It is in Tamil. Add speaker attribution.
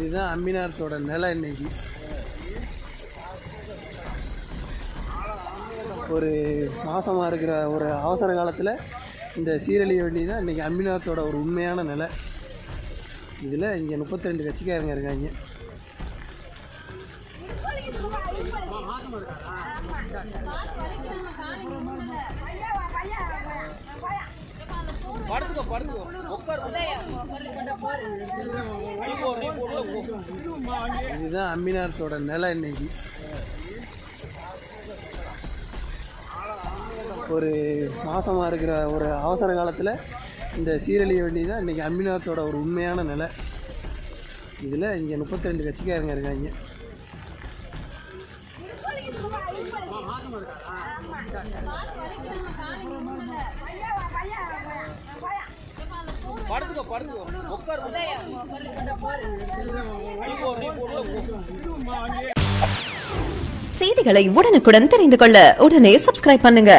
Speaker 1: இதுதான் அம்பிநாதத்தோட நிலை. இன்னைக்கு ஒரு மாசமாக இருக்கிற ஒரு அவசர காலத்தில் இந்த சீரழிய வேண்டியதான் இன்றைக்கி அம்பிநாதத்தோட ஒரு உண்மையான நிலை. இதில் இங்கே 32 கட்சிக்காரங்க இருக்காங்க. இதுதான் அம்பிநாதத்தோட நிலை. இன்னைக்கு ஒரு மாசமாக இருக்கிற ஒரு அவசர காலத்தில் இந்த சீரழிய வேண்டியதான் இன்றைக்கி அம்பிநாதத்தோட ஒரு உண்மையான நிலை. இதில் இங்கே 32 கட்சிக்காரங்க இருக்காங்க.
Speaker 2: செய்திகளை உடனுக்குடன் தெரிந்து கொள்ள உடனே சப்ஸ்கிரைப் பண்ணுங்க.